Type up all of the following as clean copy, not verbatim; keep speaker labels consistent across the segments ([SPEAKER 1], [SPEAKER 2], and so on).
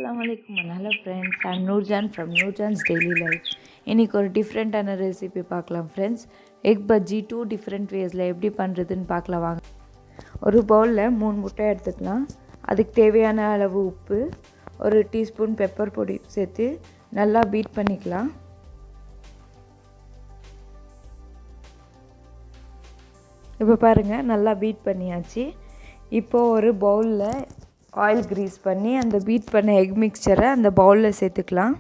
[SPEAKER 1] Assalamu alaikum and hello friends. I'm Noorjahan from Noorjahan's Dailylife. இன்னைக்கு ஒரு டிஃப்ரெண்ட்டான recipe பார்க்கலாம் ஃப்ரெண்ட்ஸ். எக் பஜ்ஜி 2 டிஃப்ரெண்ட் வேஸில் எப்படி பண்ணுறதுன்னு பார்க்கலாம் வாங்க. ஒரு பவுலில் 3 முட்டை எடுத்துக்கலாம். அதுக்கு தேவையான அளவு உப்பு, ஒரு டீஸ்பூன் பெப்பர் பொடி சேர்த்து நல்லா பீட் பண்ணிக்கலாம். இப்போ பாருங்கள், நல்லா பீட் பண்ணியாச்சு. இப்போது ஒரு பவுலில் ஆயில் க்ரீஸ் பண்ணி அந்த பீட் பண்ண எக் மிக்சரை அந்த பவுலில் சேர்த்துக்கலாம்.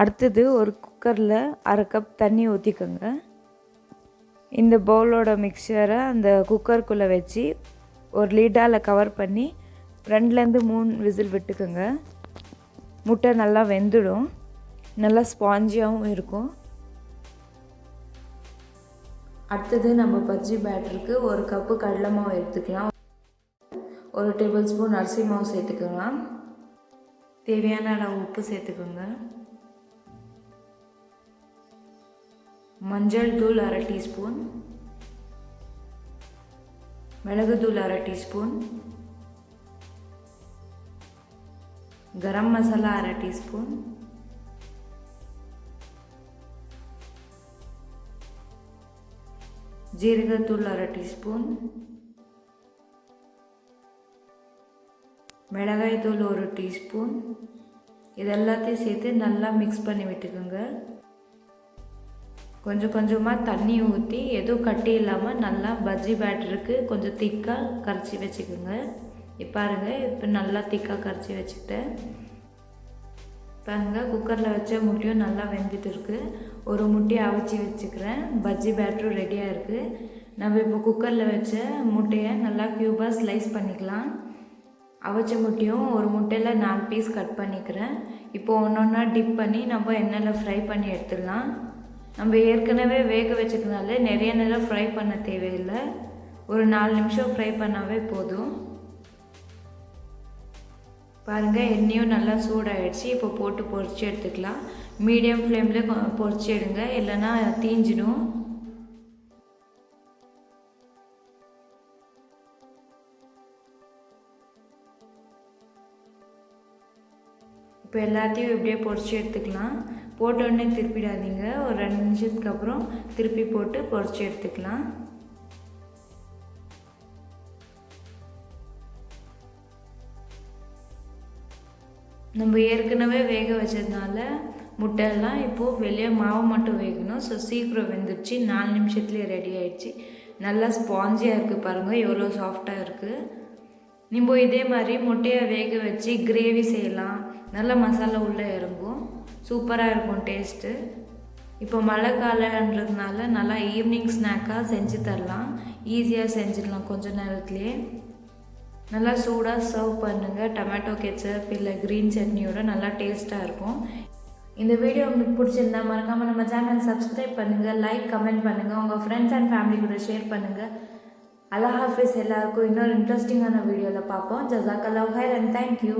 [SPEAKER 1] அடுத்தது ஒரு குக்கரில் 1/2 கப் தண்ணி ஊற்றிக்கோங்க. இந்த பவுலோட மிக்சரை அந்த குக்கருக்குள்ளே வச்சு ஒரு லிடால் கவர் பண்ணி 2-3 விசில் விட்டுக்கோங்க. முட்டை நல்லா வெந்துடும், நல்லா ஸ்பாஞ்சியாகவும் இருக்கும். அடுத்தது நம்ம பஜ்ஜி பேட்டருக்கு 1 கப்பு கடலை மாவு எடுத்துக்கலாம். 1 டேபிள் ஸ்பூன் அரிசி மாவு சேர்த்துக்கலாம். தேவையான அளவு உப்பு சேர்த்துக்கோங்க. மஞ்சள் தூள் 1/2 டீஸ்பூன், மிளகு தூள் 1/2 டீஸ்பூன், கரம் மசாலா 1/2 டீஸ்பூன், ஜீரகத்தூள் 1/2 டீஸ்பூன், மிளகாய் தூள் 1 டீஸ்பூன். இதெல்லாத்தையும் சேர்த்து நல்லா மிக்ஸ் பண்ணி விட்டுக்கோங்க. கொஞ்சம் கொஞ்சமாக தண்ணி ஊற்றி எதுவும் கட்டி இல்லாமல் நல்லா பஜ்ஜி பேட்டருக்கு கொஞ்சம் திக்காக கரைச்சி வச்சுக்கோங்க. இப்போ நல்லா திக்காக கரைச்சி வச்சுக்கிட்டேன். பாருங்க, குக்கரில் வச்ச முட்டையும் நல்லா வெந்துட்டு இருக்குது. ஒரு முட்டையை அவிச்சி வச்சுக்கிறேன். பஜ்ஜி பேட்டரும் ரெடியாக இருக்குது. நம்ம இப்போ குக்கரில் வச்ச முட்டையை நல்லா க்யூபாக ஸ்லைஸ் பண்ணிக்கலாம். அவிச்ச முட்டையும் ஒரு முட்டையில் 4 பீஸ் கட் பண்ணிக்கிறேன். இப்போது ஒன்றா டிப் பண்ணி நம்ம எண்ணெயில் ஃப்ரை பண்ணி எடுத்துடலாம். நம்ம ஏற்கனவே வேக வச்சுக்கிறதுனால நிறைய நேரம் ஃப்ரை பண்ண தேவையில்லை. ஒரு 4 நிமிஷம் ஃப்ரை பண்ணாவே போதும். பாருங்கள், எண்ணெயும் நல்லா சூடாகிடுச்சு. இப்போ போட்டு பொரிச்சு எடுத்துக்கலாம். மீடியம் ஃப்ளேமில் பொரிச்சு எடுங்க, இல்லைன்னா தீஞ்சிடும். இப்போ எல்லாத்தையும் இப்படியே பொரிச்சு எடுத்துக்கலாம். போட்ட உடனே திருப்பிடாதீங்க. ஒரு 2 நிமிஷத்துக்கு அப்புறம் திருப்பி போட்டு பொரிச்சு எடுத்துக்கலாம். நம்ம ஏற்கனவே வேக வச்சதுனால முட்டையெல்லாம் இப்போது வெளியே மாவு மட்டும் வேகணும். ஸோ சீக்கிரம் வெந்துடுச்சு. 4 நிமிஷத்துலேயே ரெடி ஆகிடுச்சு. நல்லா ஸ்பாஞ்சியாக இருக்குது. பாருங்கள் எவ்வளோ சாஃப்டாக இருக்குது. நம்ம இதே மாதிரி முட்டையை வேக வச்சு கிரேவி செய்யலாம். நல்லா மசாலா உள்ளே இறங்கும். சூப்பராக இருக்கும் டேஸ்ட்டு. இப்போ மழை காலன்றதுனால நல்லா ஈவினிங் ஸ்நாக்காக செஞ்சு தரலாம். ஈஸியாக செஞ்சிடலாம் கொஞ்சம் நேரத்துலேயே. நல்லா சூடாக சர்வ் பண்ணுங்கள். டொமேட்டோ கெச்சப் இல்லை க்ரீன் சட்னியோட நல்லா டேஸ்ட்டாக இருக்கும். இந்த வீடியோ உங்களுக்கு பிடிச்சிருந்தா மறக்காமல் நம்ம சேனலை சப்ஸ்கிரைப் பண்ணுங்கள், லைக் கமெண்ட் பண்ணுங்கள், உங்கள் ஃப்ரெண்ட்ஸ் அண்ட் ஃபேமிலி கூட ஷேர் பண்ணுங்கள். அல்லாஹ் ஹாஃபிஸ். எல்லாருக்கும் இன்னொரு இன்ட்ரெஸ்டிங்கான வீடியோவில் பார்ப்போம். ஜஸாக்கல்லாஹு ஹைர் அண்ட் தேங்க்யூ.